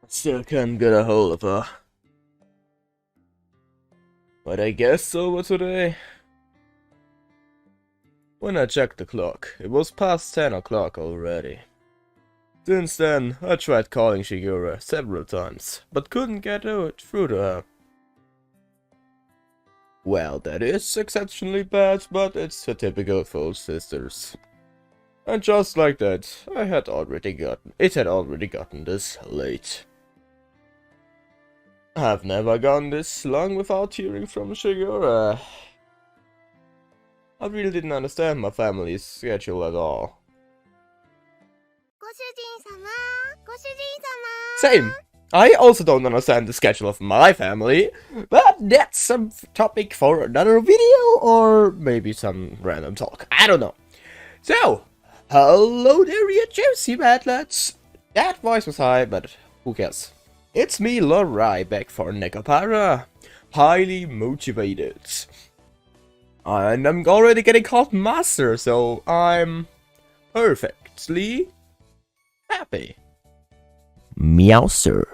Still can't get a hold of her. But I guess over today. When I checked the clock, it was past 10 o'clock already. Since then, I tried calling Shigura several times, but couldn't get through to her. Well, that is exceptionally bad, but it's a typical for sisters. And just like that, it had already gotten this late. I've never gone this long without hearing from Shigura. I really didn't understand my family's schedule at all. Same. I also don't understand the schedule of my family, but that's some topic for another video, or maybe some random talk. I don't know. So, hello there, you juicy Madlads. That voice was high, but who cares? It's me, Lorai, back for Nekopara. Highly motivated. And I'm already getting called master, so I'm perfectly happy. Meowser.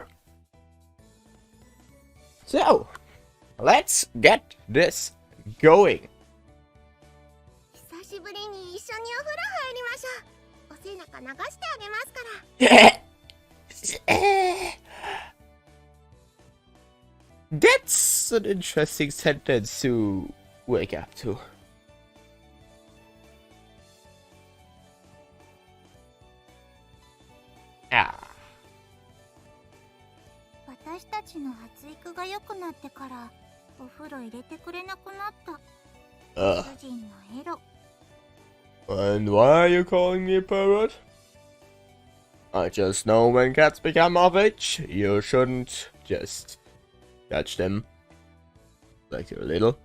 So, let's get this going. That's an interesting sentence to wake up to. Ah. 私たちの発育が良くなってからお風呂入れてくれなくなった。主人のエロ。And why are you calling me a parrot? I just know when cats become of age, you shouldn't just touch them like you're little.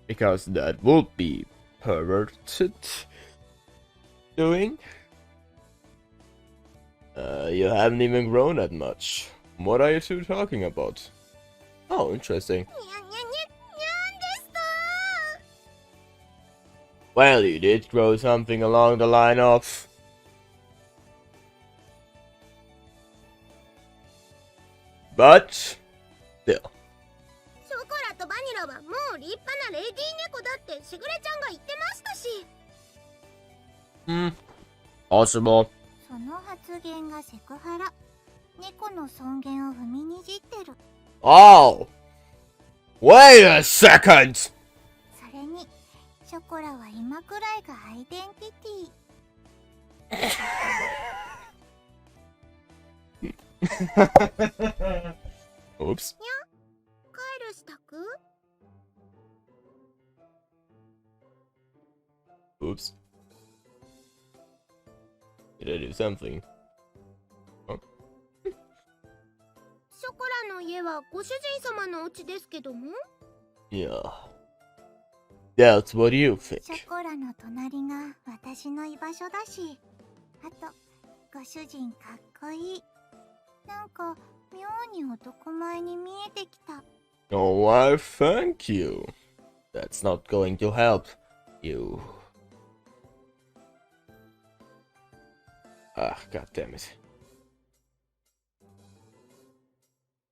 Because that would be perverted doing. You haven't even grown that much. What are you two talking about? Oh, interesting. Well, you did grow something along the line of... But... still. Possible. その発言がセクハラ。猫の尊厳を踏みにじってる。Oh! Wait a second! それに、ショコラは今くらいがアイデンティティ。Oops. にゃ、帰る支度？ Oops. Did I do something? Huh? ショコラの家はご主人様のお家ですけども？ Yeah. That's what you think. ショコラの隣が私の居場所だし、あとご主人かっこいい。なんか妙に男前に見えてきた。Oh, why, thank you. That's not going to help you. Ah, god damn it.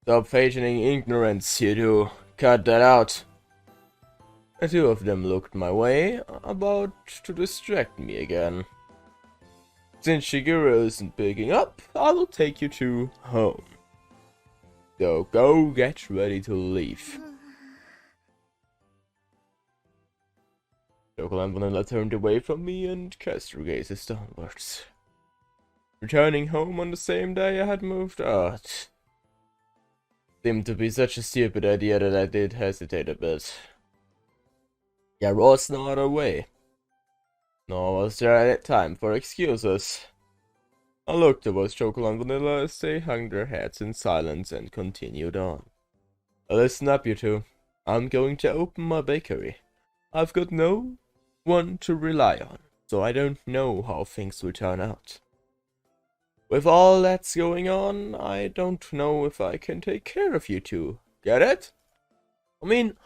Stop feigning ignorance, you two. Cut that out. The two of them looked my way, about to distract me again. Since Shiguro isn't picking up, I will take you two home. So go get ready to leave. Chocolate and Vanilla turned away from me and cast her gazes downwards. Returning home on the same day I had moved out. Seemed to be such a stupid idea that I did hesitate a bit. There was no other way. Nor was there any time for excuses. I looked towards Chocolate and Vanilla as they hung their heads in silence and continued on. Listen up, you two. I'm going to open my bakery. I've got no one to rely on, so I don't know how things will turn out. With all that's going on, I don't know if I can take care of you two. Get it? I mean,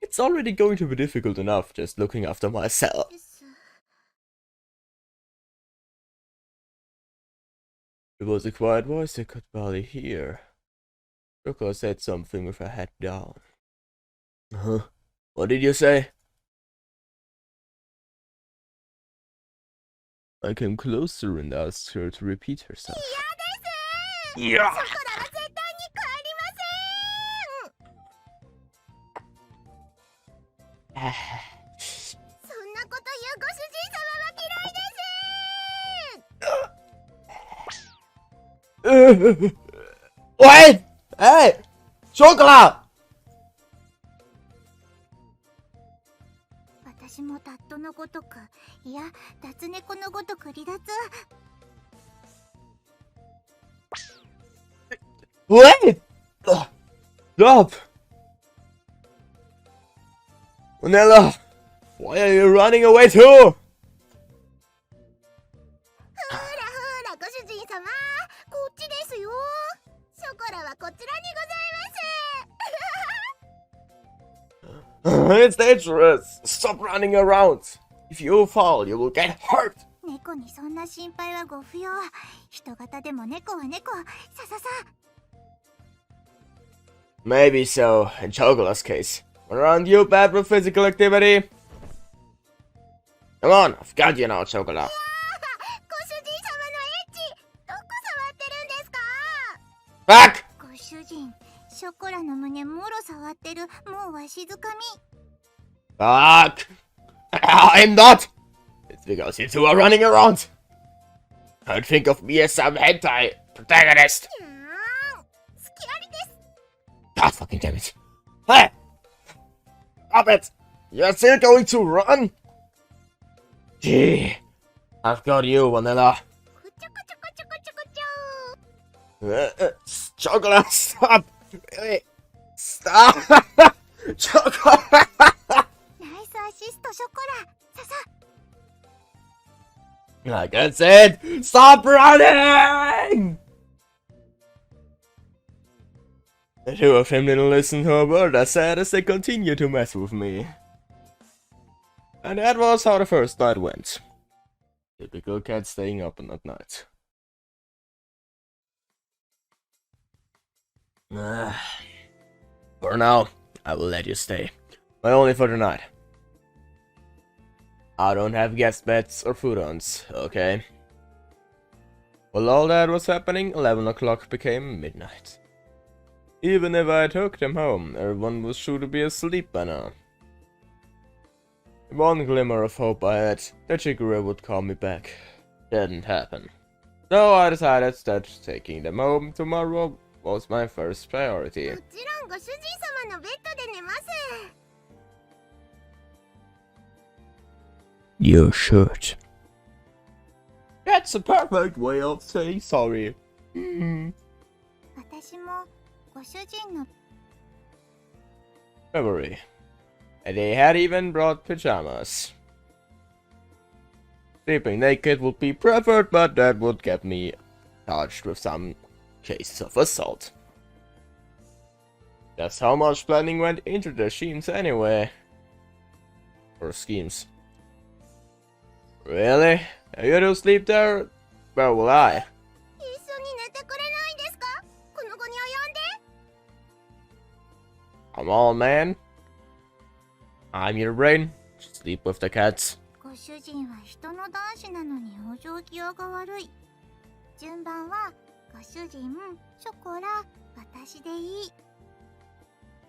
it's already going to be difficult enough just looking after myself. It was a quiet voice I could barely hear. Chocola said something with her head down. Huh? What did you say? I came closer and asked her to repeat herself. Yeah! 喂！哎，chocolate！私もダットのごとく、いや、ダツネコのごとく離脱。Wait! Stop! Vanilla! Why are you running away too? ほらほら、ご主人様、こっちですよ。ショコラはこちらにございます。It's dangerous! Stop running around! If you fall, you will get hurt! 猫にそんな心配はご不要。人型でも猫は猫。さささ。Maybe so, in Chocola's case. But aren't you bad with physical activity? Come on, I've got you now, Chocola. ご主人様のエッチ、どこ触ってるんですか？ Back! ご主人、ショコラの胸もろ触ってる。もうわしづかみ。Back! I'm not! It's because you two are running around. Don't think of me as some hentai protagonist. にゃーん、隙ありです。God fucking damn it. Hey! Stop it! You're still going to run? Gee, I've got you, Vanilla. くちょくちょくちょくちょくちょ。Chocolate, stop! Really? Stop! Chocolate! ナイスアシストショコラ。ささ。Like I said, stop running! The two of them didn't listen to a word I said as they continued to mess with me. And that was how the first night went. Typical cat staying up at night. For now, I will let you stay. But only for the night. I don't have guest beds or food-ons, okay? While all that was happening, 11 o'clock became midnight. Even if I took them home, everyone was sure to be asleep by now. The one glimmer of hope I had that Chiguro would call me back didn't happen. So I decided that taking them home tomorrow was my first priority. もちろんご主人様のベッドで寝ます。You should. That's a perfect way of saying sorry. 私もご主人の February. And they had even brought pajamas. Sleeping naked would be preferred, but that would get me charged with some cases of assault. That's how much planning went into the schemes anyway. Or schemes. Really? You do sleep there? Where will I? 一緒に寝てくれないんですか？この子に及んで。 Come on, man. I'm your brain. Sleep with the cats. ご主人は人の男子なのに往生際が悪い。順番はご主人、ショコラ、私でいい。に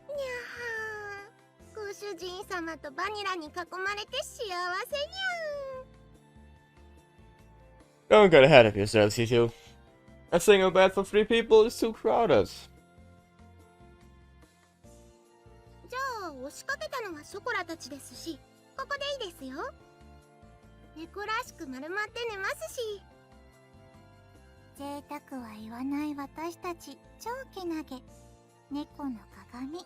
ゃはー。ご主人様とバニラに囲まれて幸せにゃー。 Don't get ahead of yourselves, you two. A single bed for 3 people is too crowded. じゃあ押しかけたのはショコラたちですし、ここでいいですよ。猫らしく丸まって寝ますし。贅沢は言わない私たち、超けなげ。猫の鏡。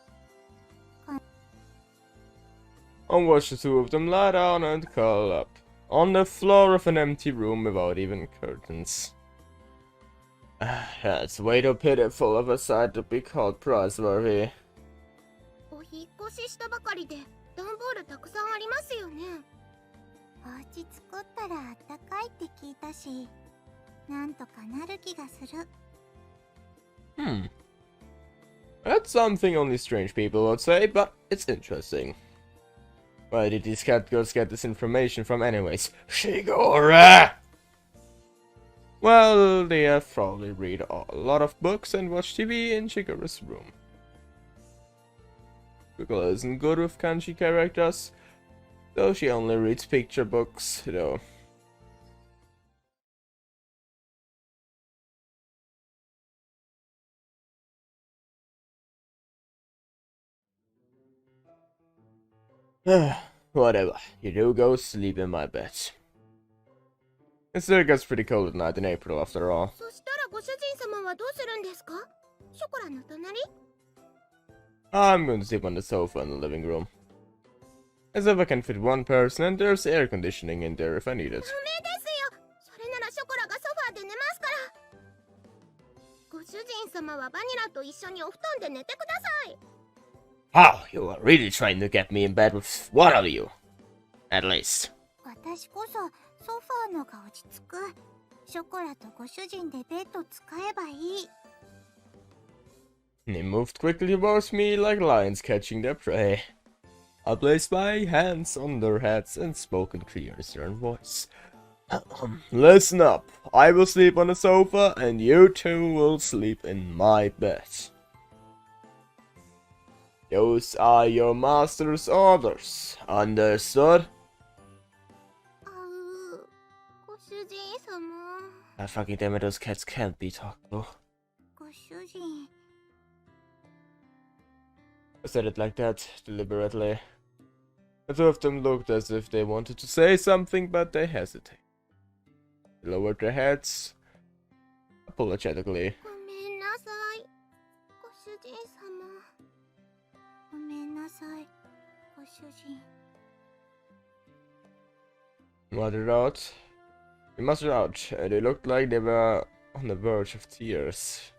And watch the two of them lie down and curl up on the floor of an empty room without even curtains. That's way too pitiful of a sight to be called praiseworthy. お引っ越ししたばかりで段ボールたくさんありますよね。お家作ったらあったかいって聞いたし。なんとかなる気がする。That's something only strange people would say, but it's interesting. Where did these catgirls get this information from anyways? Shigora! Well, they have probably read a lot of books and watched TV in Shigora's room. Shigora isn't good with kanji characters, though she only reads picture books, though. Whatever, you do go sleep in my bed. It still gets pretty cold at night in April after all. そしたらご主人様はどうするんですか？ショコラの隣？ I'm going to sleep on the sofa in the living room. As if I can fit one person and there's air conditioning in there if I need it. ダメですよ。それならショコラがソファーで寝ますから。ご主人様はバニラと一緒にお布団で寝てください。Oh, you are really trying to get me in bed with one of you. At least. 私こそソファーのが落ち着く。ショコラとご主人でベッド使えばいい。He moved quickly towards me like lions catching their prey. I placed my hands on their heads and spoke in clear, stern voice. Listen up. I will sleep on the sofa and you two will sleep in my bed. Those are your master's orders. Understood? ご主人様。I fucking damn it, those cats can't be talked to. ご主人。I said it like that, deliberately. The two of them looked as if they wanted to say something, but they hesitated. They lowered their heads, apologetically. ごめんなさい。ご主人様。ごめんなさい。ご主人。Muttered out. They muttered out, and they looked like they were on the verge of tears.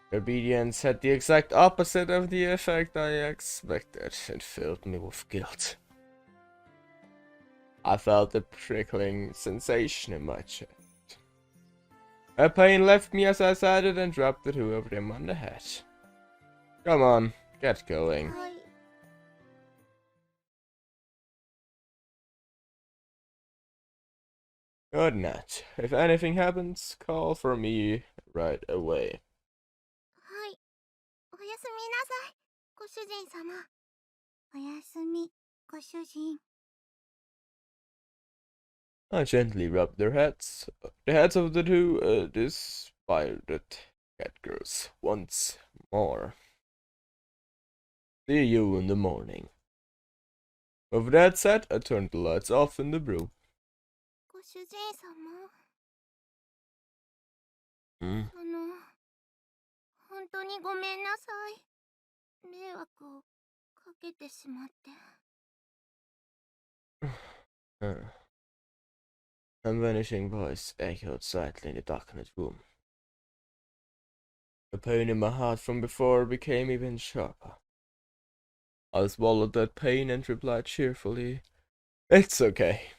Their obedience had the exact opposite of the effect I expected. It filled me with guilt. I felt a prickling sensation in my chest. A pain left me as I said it and dropped the two of them on the head. Come on, get going. はい。Good night. If anything happens, call for me right away. はい。おやすみなさい。ご主人様。おやすみ、ご主人。I gently rubbed their heads, the heads of the two dispirited catgirls once more. See you in the morning. With that said, I turned the lights off in the room. ご主人様。Hmm? 本当にごめんなさい。迷惑をかけてしまって。A vanishing voice echoed slightly in the darkened room. The pain in my heart from before became even sharper. I swallowed that pain and replied cheerfully, "It's okay.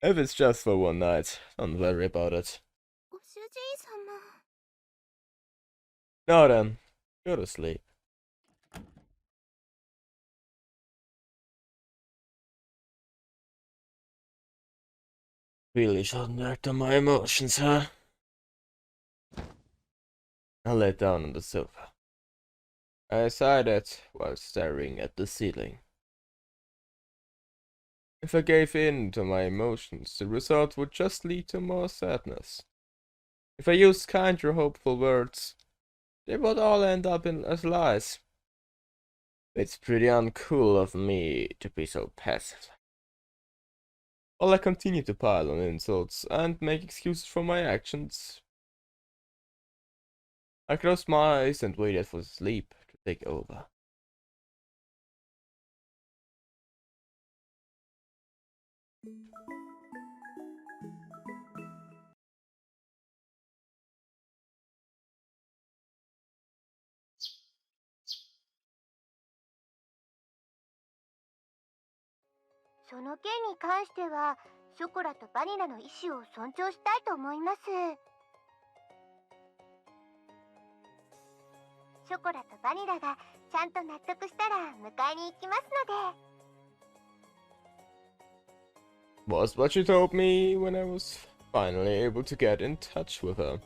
If it's just for one night, don't worry about it." ご主人様。Now then, go to sleep. Really shouldn't act on my emotions, huh? I lay down on the sofa. I sighed it while staring at the ceiling. If I gave in to my emotions, the result would just lead to more sadness. If I used kind or hopeful words, they would all end up as lies. It's pretty uncool of me to be so passive. While I continue to pile on insults and make excuses for my actions, I closed my eyes and waited for sleep to take over.「その件に関してはショコラとバニラの意思を尊重したいと思います。ショコラとバニラがちゃんと納得したら迎えに行きますので。Was what she told me when I was finally able to get in touch with her.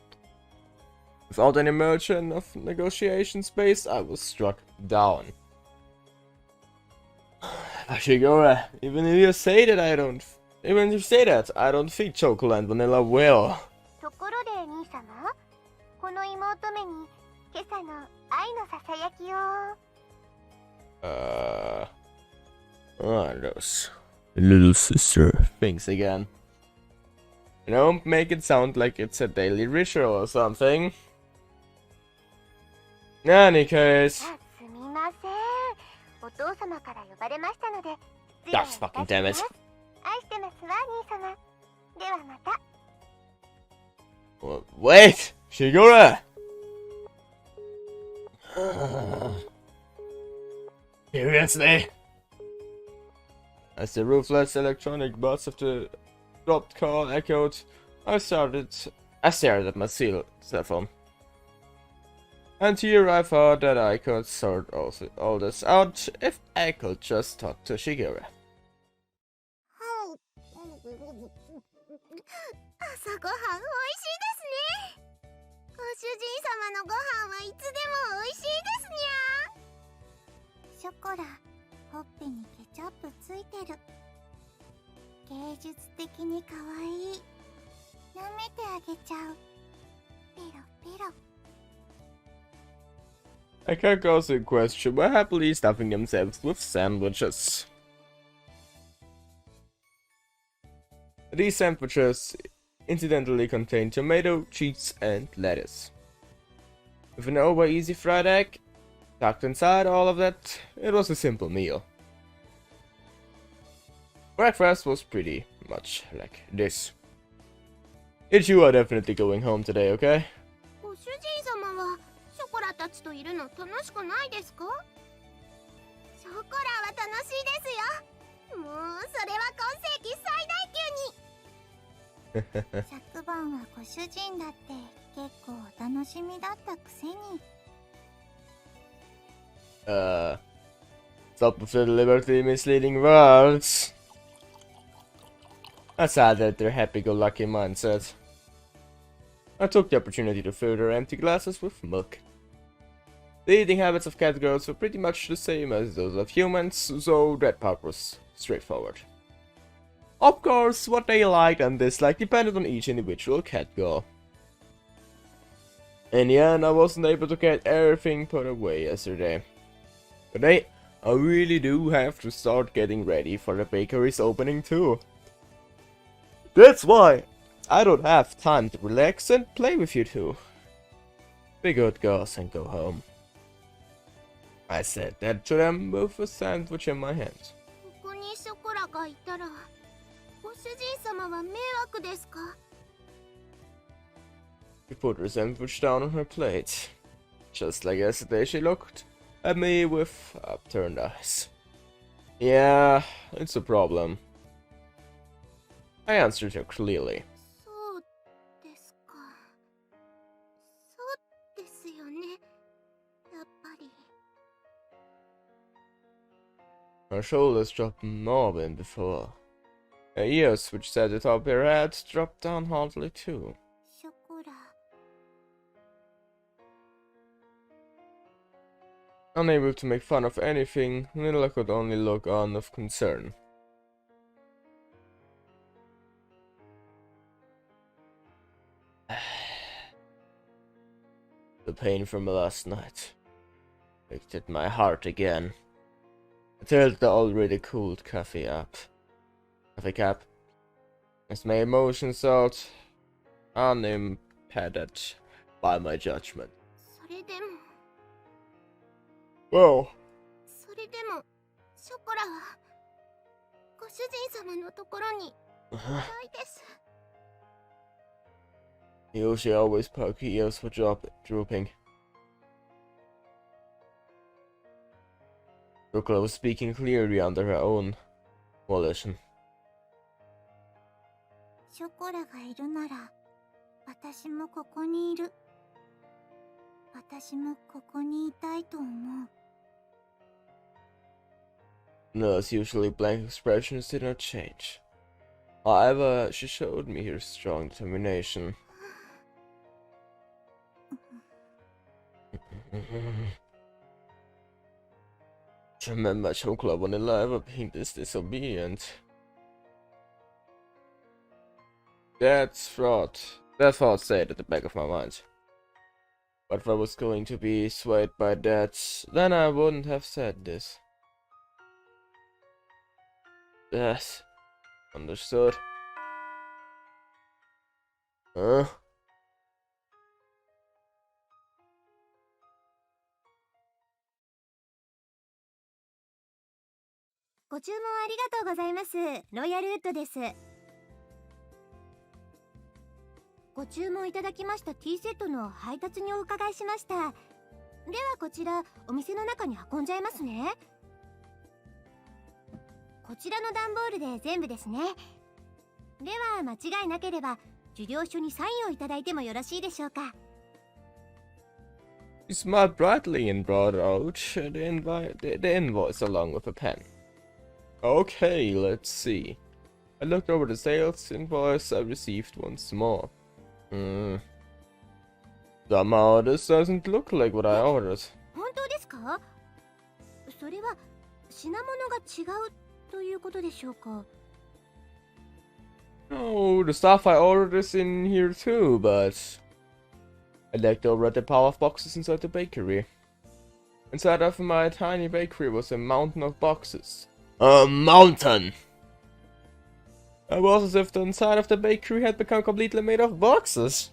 Without any merchant of negotiation space, I was struck down. Shigora, even if you say that even if you say that, I don't feed chocolate and vanilla well. ところで兄様、この妹めに今朝の愛のささやきを。Those little sister things again. Don't make it sound like it's a daily ritual or something. In any case. すみません。お父様から呼ばれましたので。Gosh fucking damn it. 愛してますわ、兄様。ではまた。Wait! Shigura! Seriously? As the ruthless electronic buzz of the dropped call echoed, I stared at my cell phone. And here I thought that I could sort all this out if I could just talk to Shigura. 朝ごはん美味しいですね。ご主人様のご飯はいつでも美味しいですにゃ。ショコラ、ほっぺにケチャップついてる。芸術的に可愛い。舐めてあげちゃう。ペロペロ。Catgirls in question were happily stuffing themselves with sandwiches. These sandwiches incidentally contained tomato, cheese, and lettuce. With an over easy fried egg tucked inside all of that, it was a simple meal. Breakfast was pretty much like this. You are definitely going home today, okay? ご主人様はショコラたちといるの楽しくないですか？ショコラは楽しいですよ。もうそれは今世紀最大級に。昨晩はご主人だって結構お楽しみだったくせに。Stop with the deliberately misleading words. I sighed at their happy-go-lucky mindset. I took the opportunity to fill their empty glasses with milk. The eating habits of catgirls were pretty much the same as those of humans, so that part was straightforward. Of course, what they liked and disliked depended on each individual catgirl. In the end, I wasn't able to get everything put away yesterday. Today, I really do have to start getting ready for the bakery's opening too. That's why I don't have time to relax and play with you two. Be good girls and go home. I said that to them with a sandwich in my hand. ここにショコラがいたら、ご主人様は迷惑ですか？ She put her sandwich down on her plate. Just like yesterday, she looked at me with upturned eyes. Yeah, it's a problem. I answered her clearly. そうですか。そうですよね。やっぱり。Her shoulders dropped more than before. Her ears, which sat atop her head, dropped down haughtily too. ショコラ。Unable to make fun of anything, Lila could only look on of concern. The pain from last night picked at my heart again. I tilted the already cooled coffee cap, as my emotions out, unimpeded by my judgment. それでも。Well, それでも、ショコラは、ご主人様のところに、いたいです。Yoshi always pokey ears were drooping. Rukla was speaking clearly under her own volition. ショコラがいるなら、私もここにいる。私もここにいたいと思う。Noah's usually blank expressions did not change. However, she showed me her strong determination. Remember chocolate vanilla ever being this disobedient? That thought stayed at the back of my mind. But if I was going to be swayed by that, then I wouldn't have said this. Yes, understood. Huh? ご注文ありがとうございます。ロイヤルウッドです。ご注文いただきましたティーセットの配達にお伺いしました。ではこちらお店の中に運んじゃいますね。こちらの段ボールで全部ですね。では間違いなければ受領書にサインをいただいてもよろしいでしょうか。He smiled brightly and brought out the invoice along with a pen. Okay, let's see. I looked over the sales invoice I received once more. Somehow this doesn't look like what I ordered. 本当ですか？それは品物が違うということでしょうか？ No, the stuff I ordered is in here too, but I looked over at the pile of boxes inside the bakery. Inside of my tiny bakery was a mountain of boxes. A mountain! It was as if the inside of the bakery had become completely made of boxes.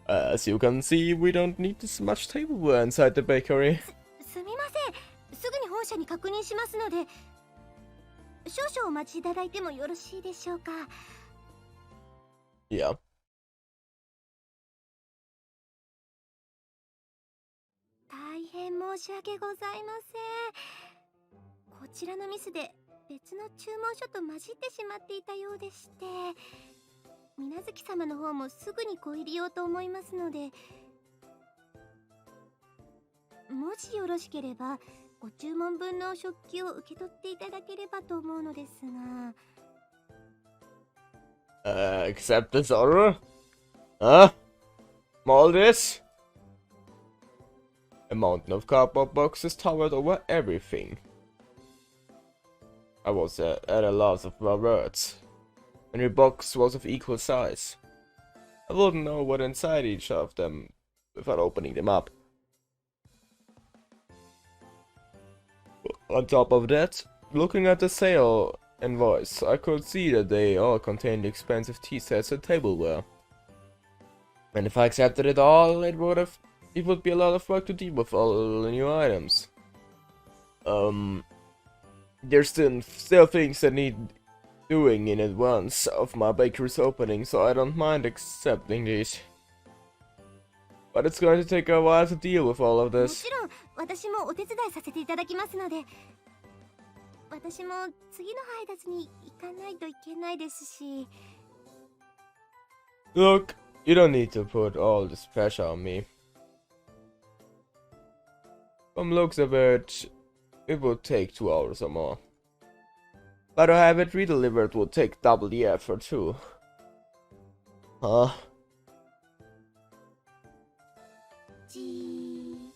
As you can see, we don't need this much tableware inside the bakery. すみません。すぐに本社に確認しますので、少々お待ちいただいてもよろしいでしょうか。Yeah. 大変申し訳ございません。こちらのミスで別の注文書と混じってしまっていたようでして、水無月様の方もすぐにご入りようと思いますので、もしよろしければご注文分の食器を受け取っていただければと思うのですが。Accept this order? Huh? All this? A mountain of cardboard boxes towered over everything. I was at a loss of words. Every box was of equal size. I wouldn't know what inside each of them without opening them up. On top of that, looking at the sale invoice, I could see that they all contained expensive tea sets and tableware. And if I accepted it all, it would be a lot of work to deal with all the new items. There's still things that need doing in advance of my bakery's opening, so I don't mind accepting these. But it's going to take a while to deal with all of も this. ちろん私もお手伝いさせていただきますので、私も次の配達に行かないといけないですし。 Look, you don't need to put all this pressure on me. From looks of it, it would take 2 hours or more. But to have it redelivered would take double the effort too. Huh? じー。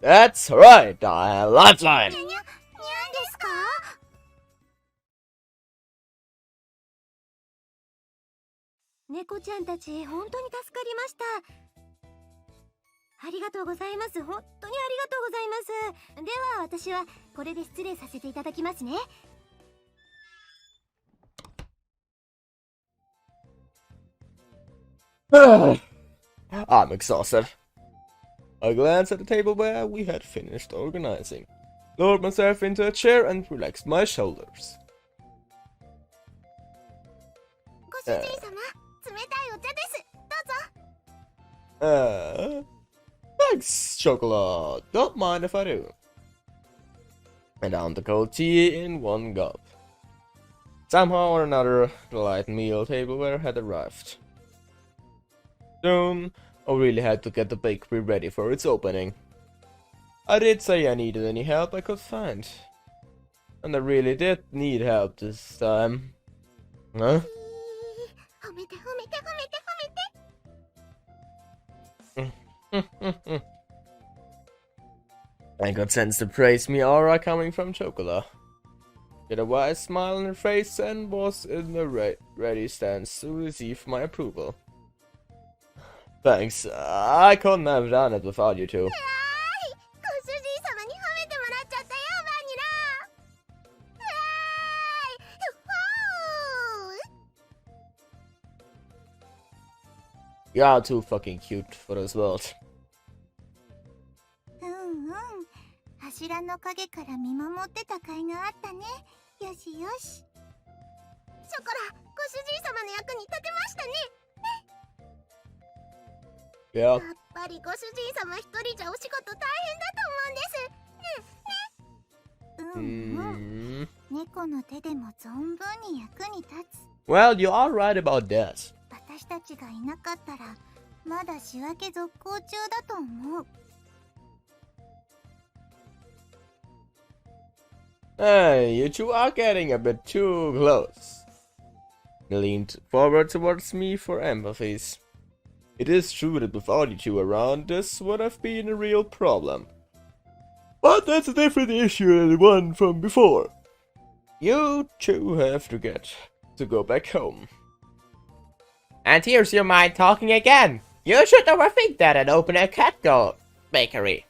That's right, I have lifeline! にゃんですか？猫ちゃんたち本当に助かりました。ありがとうございます。本当にありがとうございます。では私はこれで失礼させていただきますね。 I'm exhausted. I glanced at the tableware we had finished organizing, lowered myself into a chair and relaxed my shoulders. ご主人様、冷たいお茶です。どうぞ。 Thanks, Chocolate. Don't mind if I do. and down the cold tea in one gulp. Somehow or another, the light meal tableware had arrived. Soon, I really had to get the bakery ready for its opening. I did say I needed any help I could find. And I really did need help this time. Huh? 褒めて褒めて褒めて褒めて。 I could sense the praise me aura coming from Chocola. Get a wide smile on her face and was in a ready stance to receive my approval. Thanks, I couldn't have done it without you two. ご主人様に褒めてもらっちゃったよ、バニラ。You're too fucking cute for this world. 柱の陰から見守ってた甲斐があったね。よしよし。ショコラ、ご主人様の役に立てましたね。Yeah. やっぱりご主人様一人じゃお仕事大変だと思うんです。猫の手でも存分に役に立つ。Well, you are right about that. 私たちがいなかったらまだ仕分け続行中だと思う。Hey, you two are getting a bit too close. He leaned forward towards me for empathies. It is true that without you two around, this would have been a real problem. But that's a different issue than the one from before. You two have to go back home. And here's your mind talking again. You should overthink that and open a Catgirl bakery.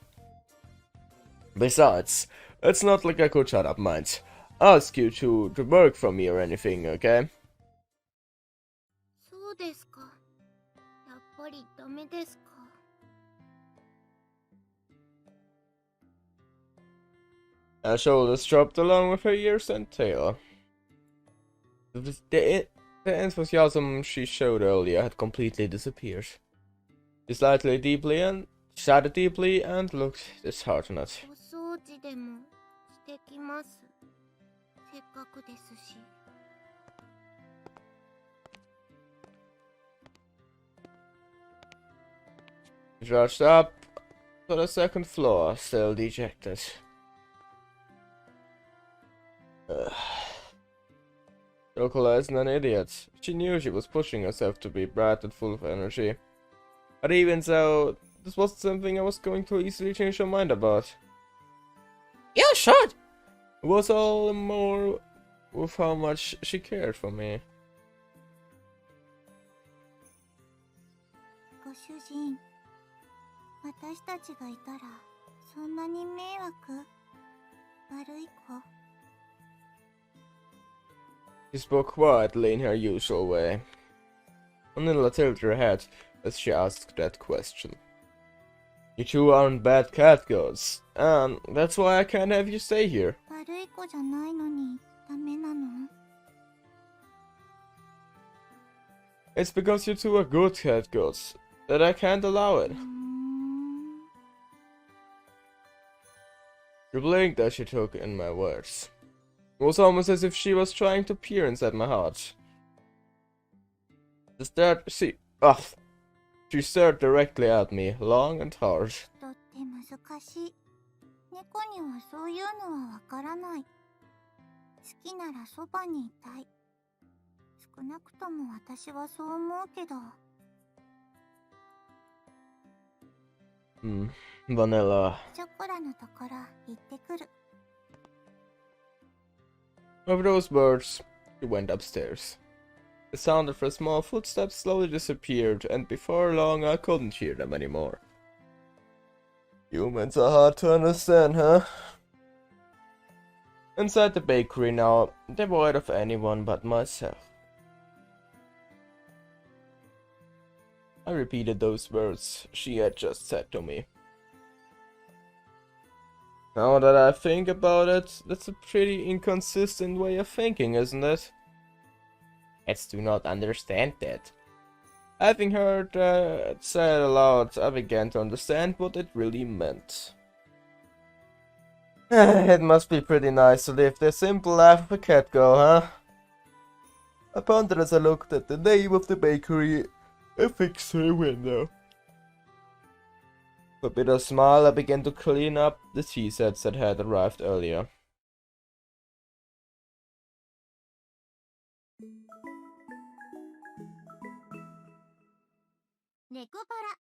Besides, it's not like I could shut up minds. Ask you two to work for me or anything, okay? そうですか。やっぱりダメですか。Her shoulders dropped along with her ears and tail. The enthusiasm she showed earlier had completely disappeared. She sighed deeply and looked disheartened. お掃除でもしてきます。せっかくですし。She rushed up to the second floor, still dejected. Chocola isn't an idiot. She knew she was pushing herself to be bright and full of energy. But even so, this wasn't something I was going to easily change her mind about. You should! It was all the more with how much she cared for me. ご主人、私たちがいたらそんなに迷惑？悪い子？ She spoke quietly in her usual way. Manila tilted her head as she asked that question. You two aren't bad catgirls, and that's why I can't have you stay here. 悪い子じゃないのにダメなの？ It's because you two are good catgirls that I can't allow it. She blinked as she took in my words. It was almost as if she was trying to peer inside my heart. She stared directly at me, long and hard. 人って難しい。猫にはそういうのはわからない。好きならそばにいたい。少なくとも私はそう思うけど。Vanilla. チョコラのところ行ってくる。With those words, she went upstairs. The sound of her small footsteps slowly disappeared, and before long I couldn't hear them anymore. Humans are hard to understand, huh? Inside the bakery now, devoid of anyone but myself. I repeated those words she had just said to me. Now that I think about it, that's a pretty inconsistent way of thinking, isn't it? Cats do not understand that. Having heard that said aloud, I began to understand what it really meant. It must be pretty nice to live the simple life of a Catgirl, huh? I pondered as I looked at the name of the bakery affixed to the window. With a bitter smile, I began to clean up the tea sets that had arrived earlier. Nekopara